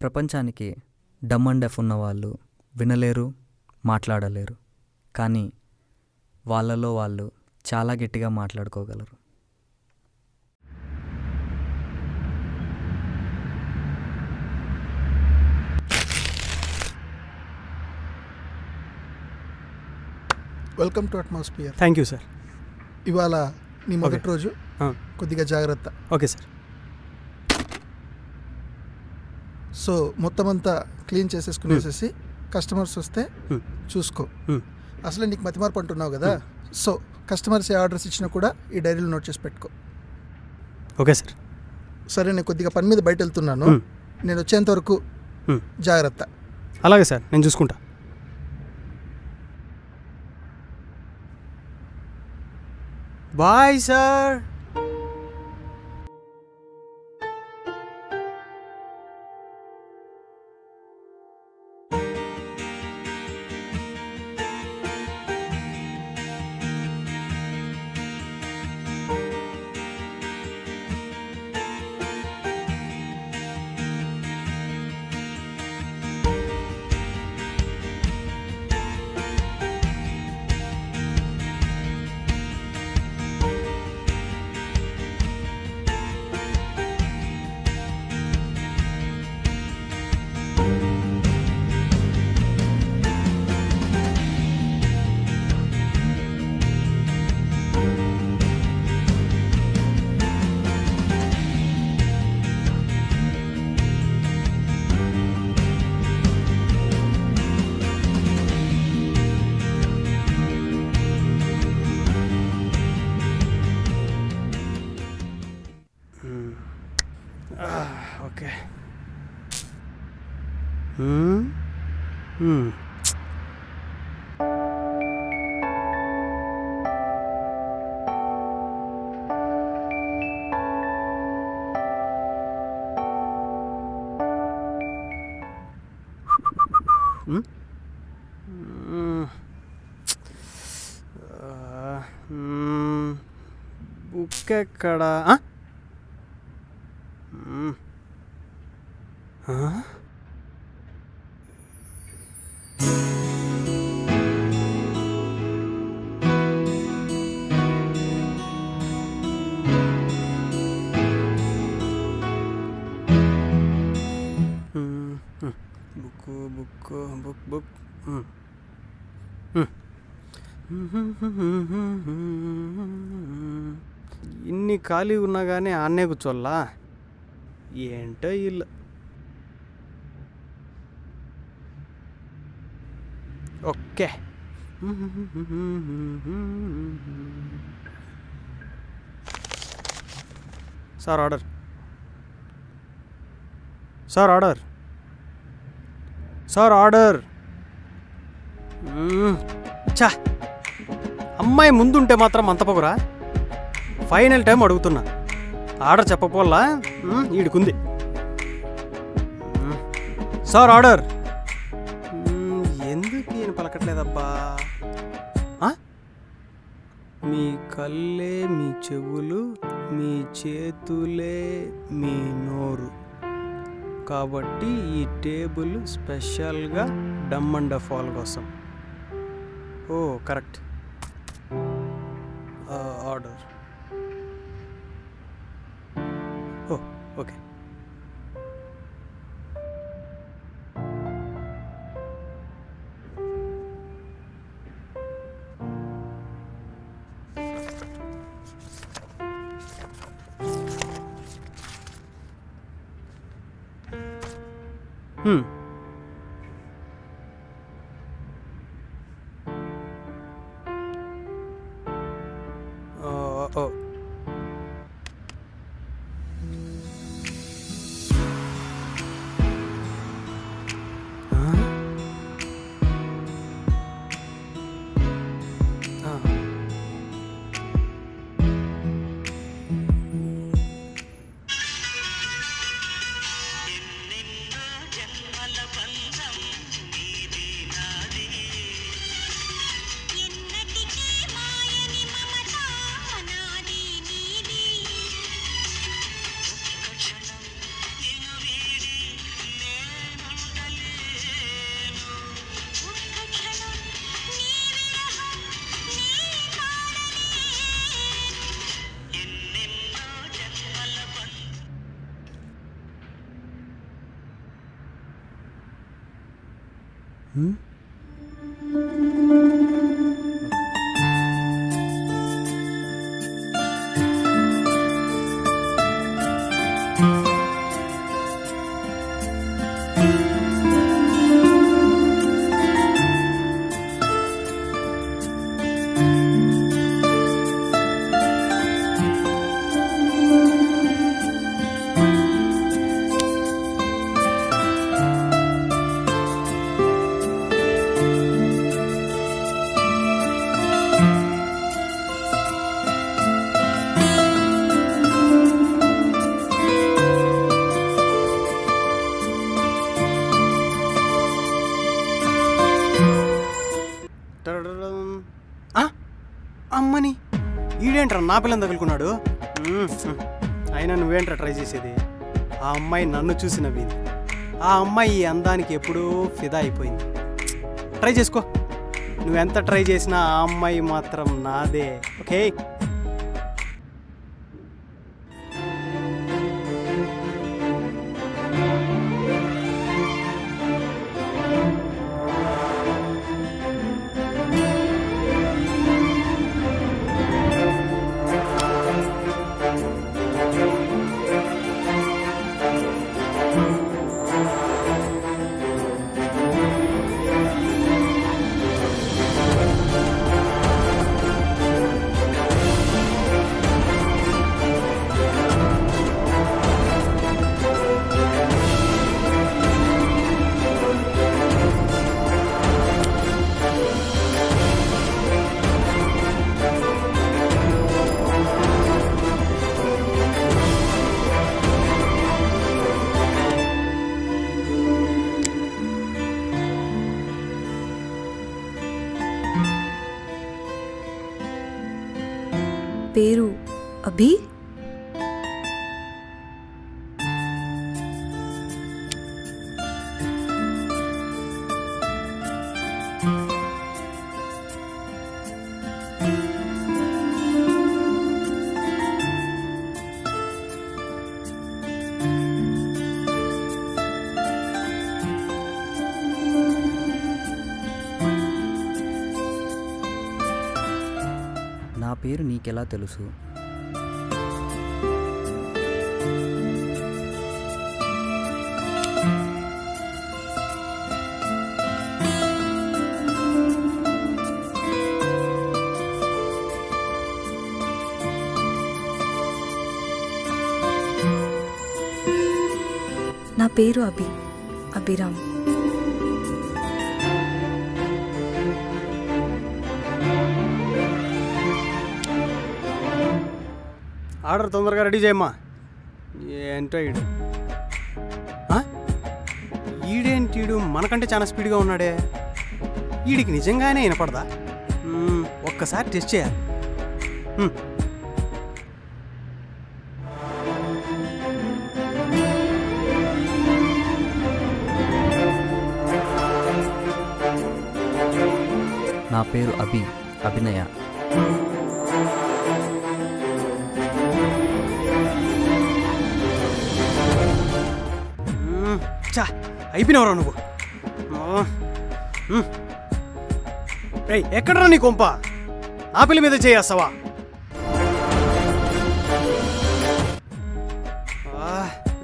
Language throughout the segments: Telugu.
ప్రపంచానికి డమ్ అండ్ డెఫ్ ఉన్నవాళ్ళు వినలేరు, మాట్లాడలేరు. కానీ వాళ్ళలో వాళ్ళు చాలా గట్టిగా మాట్లాడుకోగలరు. Welcome to atmosphere. Thank you sir. ఇవాళ నీ మొదటి రోజు, కొద్దిగా జాగ్రత్త. Okay sir. సో మొత్తం అంతా క్లీన్ చేసేసుకునేసేసి కస్టమర్స్ వస్తే చూసుకో. అసలే నీకు మతిమార్పు అంటున్నావు కదా, సో కస్టమర్స్ ఏ ఆర్డర్స్ ఇచ్చినా కూడా ఈ డైరీలో నోట్ చేసి పెట్టుకో. Okay sir. సరే, నేను కొద్దిగా పని మీద బయట వెళ్తున్నాను, నేను వచ్చేంత వరకు జాగ్రత్త. అలాగే సార్, నేను చూసుకుంటా. Bye sir. ఓకే. బుక్ ఎక్కడా? బుక్ ఇన్ని ఖాళీ ఉన్నా కానీ ఆన్నే కూర్చోల్లా ఏంటో ఇల్లు. Okay. Sir order. Sir order. Sir order. చా, అమ్మాయి ముందుంటే మాత్రం అంత పొగరా? ఫైనల్ టైం అడుగుతున్నా, ఆర్డర్ చెప్పపోల్లా ఈడుకుంది. Sir order. ఎందుకు ఈయన పలకట్లేదబ్బా? మీ కళ్ళే మీ చెవులు, మీ చేతులే మీ నోరు, కాబట్టి ఈ టేబుల్ స్పెషల్గా డమ్ అండ్ డెఫ్ వాళ్ళ కోసం. ఓ కరెక్ట్. ఆర్డర్. ఓ ఓకే. ఓ అమ్మని ఈడేంట్రా నా పిల్లని తగులుకున్నాడు. అయినా నువ్వేంట్రా ట్రై చేసేది? ఆ అమ్మాయి నన్ను చూసి నవ్వింది. ఆ అమ్మాయి ఈ అందానికి ఎప్పుడూ ఫిదా అయిపోయింది. ట్రై చేసుకో. నువ్వెంత ట్రై చేసినా ఆ అమ్మాయి మాత్రం నాదే. ఓకే? పేరు అభి. నా పేరు నీకెలా తెలుసు? నా పేరు అభిరామ్. ఆర్డర్ తొందరగా రెడీ చేయమ్మా. ఏంటో ఈడు ఈడేంటీడు మనకంటే చాలా స్పీడ్గా ఉన్నాడే. వీడికి నిజంగానే వినపడదా? ఒక్కసారి టెస్ట్ చేయాలి. నా పేరు అభినయ. చా అయిపోయినవరా నువ్వు. రేయ్ ఎక్కడరా నీ కొంప? నా పిల్లి మీద చేయేస్తావా?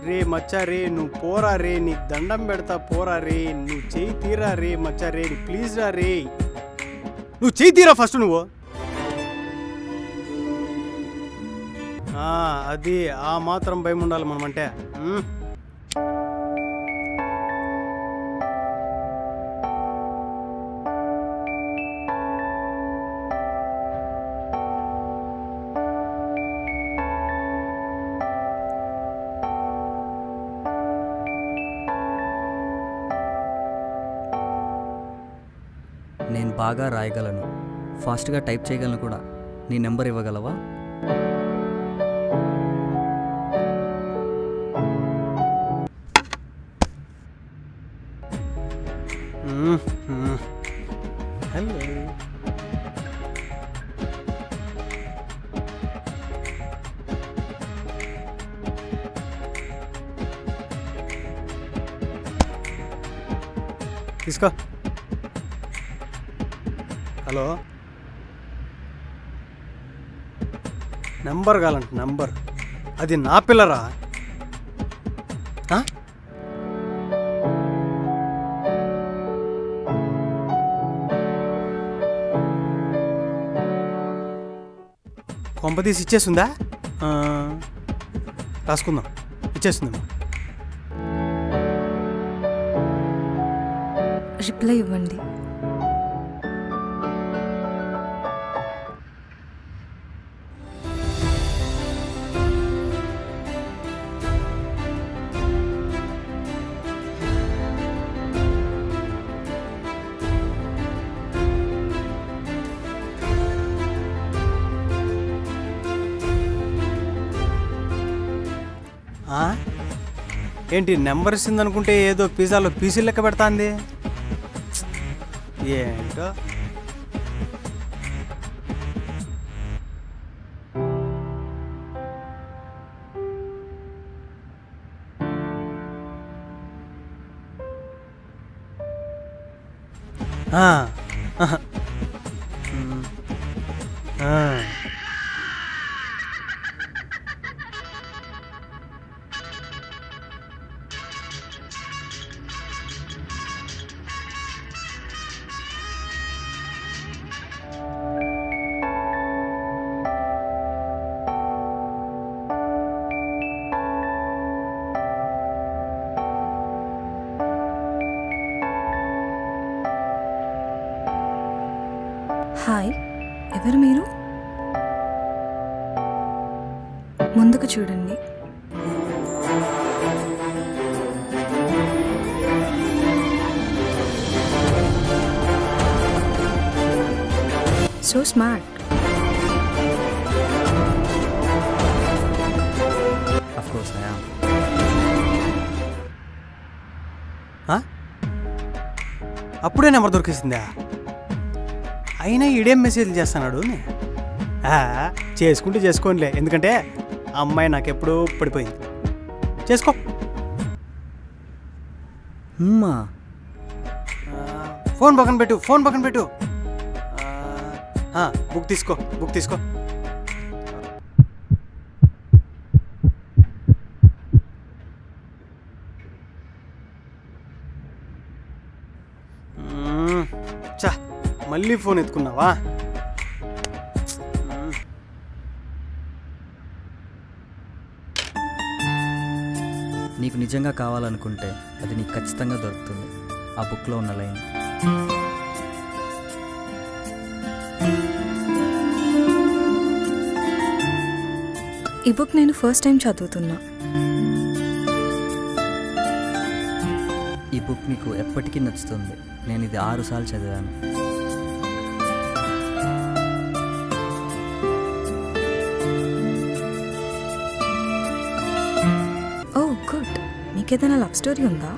రే మచ్చా రే, నువ్వు పోరా రే, నీకు దండం పెడతా పోరా రే, నువ్వు చేయి తీరా రే మచ్చా రే, ప్లీజ్ రా రే, నువ్వు చేయి తీరా ఫస్ట్ నువ్వు. అది ఆ మాత్రం భయం ఉండాలి మనమంటే. నేను బాగా రాయగలను, ఫాస్ట్గా టైప్ చేయగలను కూడా. నీ నెంబర్ ఇవ్వగలవా? హలో. తీసుకో. హలో, నెంబర్ కావాలంట, నెంబర్. అది నా పిల్లరా? ఆ? కొంపదీసి ఇచ్చేస్తుందా? రాసుకుందాం, ఇచ్చేస్తుందా? రిప్లై ఇవ్వండి. ఏంటి నెంబర్ ఇస్తుంది అనుకుంటే ఏదో పిజ్జాలో పీసీలు లెక్క పెడతాంది ఏంటో. హాయ్, ఎవరు మీరు? ముందుకు చూడండి. So smart. Of course I am. అప్పుడే నెంబర్ దొరికేసిందా? అయినా ఈడేం మెసేజ్లు చేస్తున్నాడు. చేసుకుంటే చేసుకోనిలే, ఎందుకంటే ఆ అమ్మాయి నాకెప్పుడూ పడిపోయింది. చేసుకో. ఫోన్ పక్కన పెట్టు, ఫోన్ పక్కన పెట్టు. బుక్ తీసుకో, బుక్ తీసుకో. చా, మళ్ళీ ఫోన్ ఎత్తుకున్నావా? నీకు నిజంగా కావాలనుకుంటే అది నీకు ఖచ్చితంగా దొరుకుతుంది. ఆ బుక్లో ఉన్న లైన్. ఈ బుక్ నేను ఫస్ట్ టైం చదువుతున్నా. ఈ బుక్ నీకు ఎప్పటికీ నచ్చుతుంది. నేను ఇది 6 సార్లు చదివాను. ఓ గుడ్. మీకేదైనా లవ్ స్టోరీ ఉందా?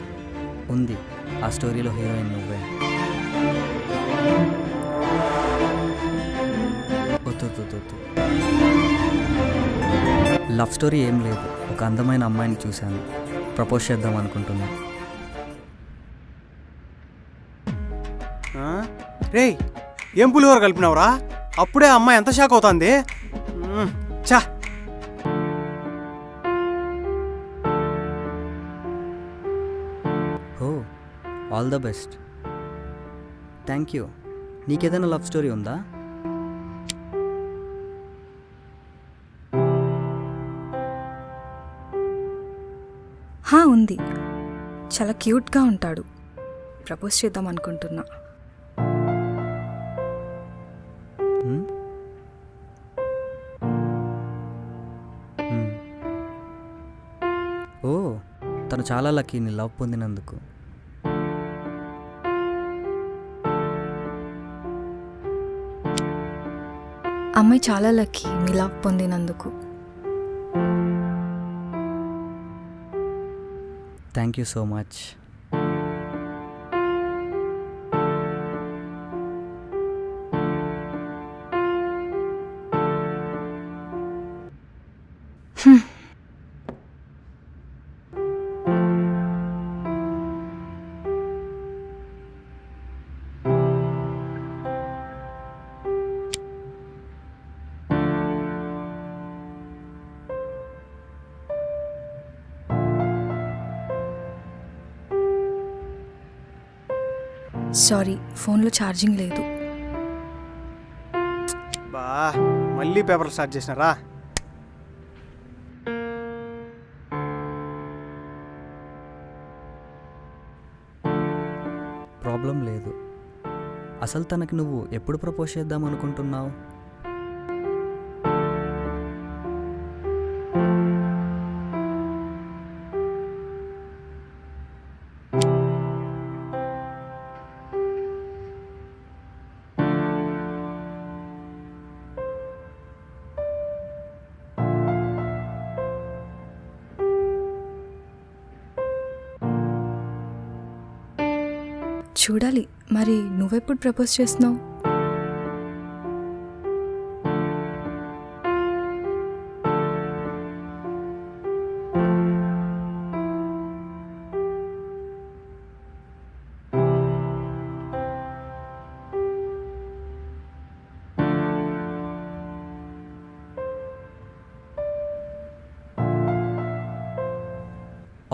ఉంది. ఆ స్టోరీలో హీరోయిన్ నువ్వే. లవ్ స్టోరీ ఏం లేదు. ఒక అందమైన అమ్మాయిని చూశాను, ప్రపోజ్ చేద్దాం అనుకుంటున్నా. రేయ్, ఏం పులిహోర కలిపినావురా? అప్పుడే అమ్మాయి ఎంత షాక్ అవుతుంది. చా, oh all the best. Thank you. నీకేదైనా లవ్ స్టోరీ ఉందా? ఉంది. చాలా క్యూట్గా ఉంటాడు. ప్రపోజ్ చేద్దాం అనుకుంటున్నా. ఓ, తను చాలా లక్కీ నీ లవ్ పొందినందుకు. అమ్మాయి చాలా లక్కీ మీ లవ్ పొందినందుకు. Thank you so much. Sorry, ఫోన్లో ఛార్జింగ్ లేదు. బా మళ్ళీ పేపర్లు స్టార్ట్ చేసినారా? ప్రాబ్లం లేదు. అసలు తనకి నువ్వు ఎప్పుడు ప్రపోజ్ చేద్దాం అనుకుంటున్నావు? చూడాలి, మరి నువ్వెప్పుడు ప్రపోజ్ చేస్తున్నావు?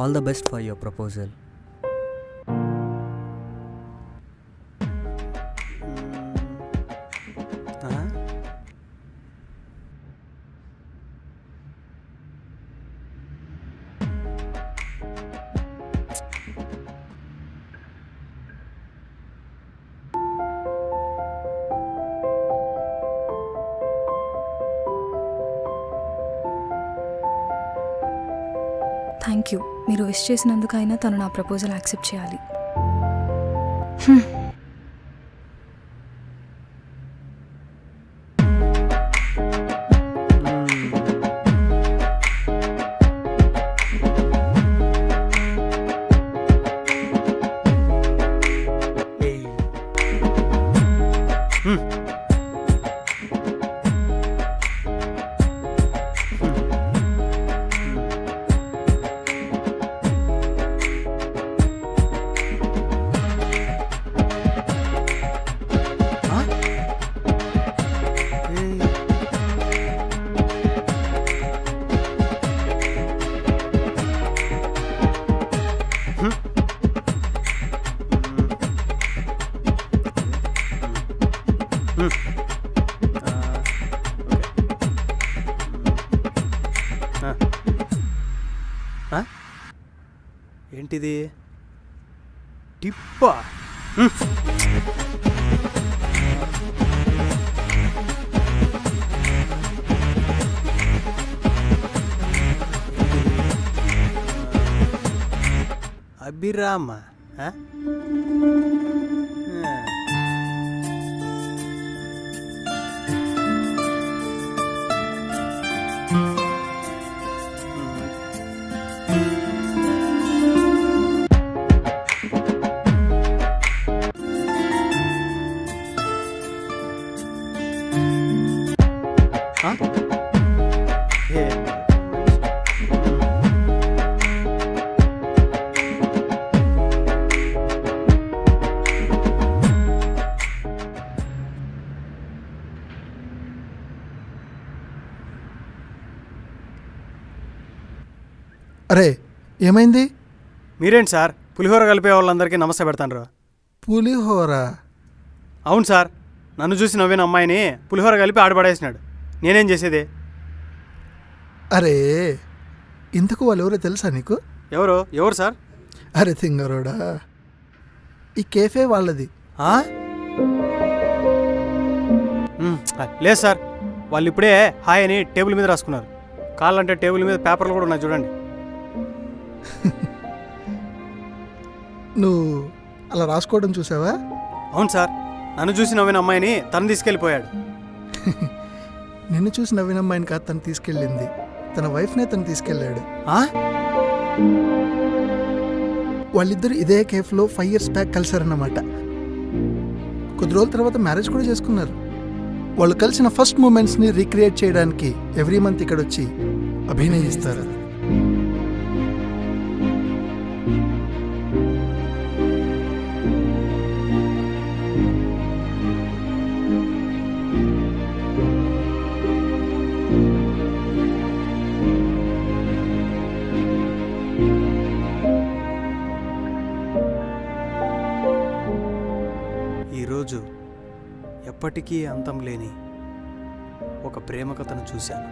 All the best for your proposal. Thank you. మీరు విష్ చేసినందుకైనా తను నా ప్రపోజల్ యాక్సెప్ట్ చేయాలి. ఏంటిది? టిప్పా? అభిరామ? అరే ఏమైంది? మీరేంటి సార్ పులిహోర కలిపే వాళ్ళందరికీ నమస్తే పెడతాను. పులిహోర? అవును సార్, నన్ను చూసి నవ్విన అమ్మాయిని పులిహోర కలిపి ఆడబడేసినాడు. నేనేం చేసేది? అరే ఇంతకు వాళ్ళు ఎవరో తెలుసా నీకు? ఎవరు సార్? అరే తింగరోడా, ఈ కేఫే వాళ్ళది. లేదు సార్, వాళ్ళు ఇప్పుడే హాయ్ అని టేబుల్ మీద రాసుకున్నారు. కాళ్ళంటే టేబుల్ మీద పేపర్లు కూడా ఉన్నాయి చూడండి. నువ్వు అలా రాసుకోవడం చూసావా? అవును సార్, నన్ను చూసి నవ్విన అమ్మాయిని తను తీసుకెళ్ళిపోయాడు. నిన్ను చూసి నవ్విన అమ్మాయిని కాదు తను తీసుకెళ్ళింది, తన వైఫ్నే తను తీసుకెళ్ళాడు. వాళ్ళిద్దరు ఇదే కేఫ్లో 5 years బ్యాక్ కలిసారన్నమాట. కొద్ది రోజుల తర్వాత మ్యారేజ్ కూడా చేసుకున్నారు. వాళ్ళు కలిసిన ఫస్ట్ మూమెంట్స్ని రీక్రియేట్ చేయడానికి ఎవ్రీ మంత్ ఇక్కడ వచ్చి అభినయిస్తారు. ఒకరోజు ఎప్పటికీ అంతం లేని ఒక ప్రేమ కథను చూశాను.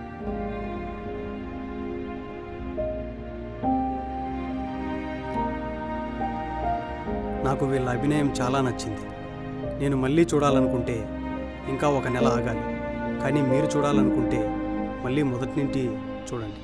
నాకు వీళ్ళ అభినయం చాలా నచ్చింది. నేను మళ్ళీ చూడాలనుకుంటే ఇంకా 1 నెల ఆగాలి, కానీ మీరు చూడాలనుకుంటే మళ్ళీ మొదటి నుండి చూడండి.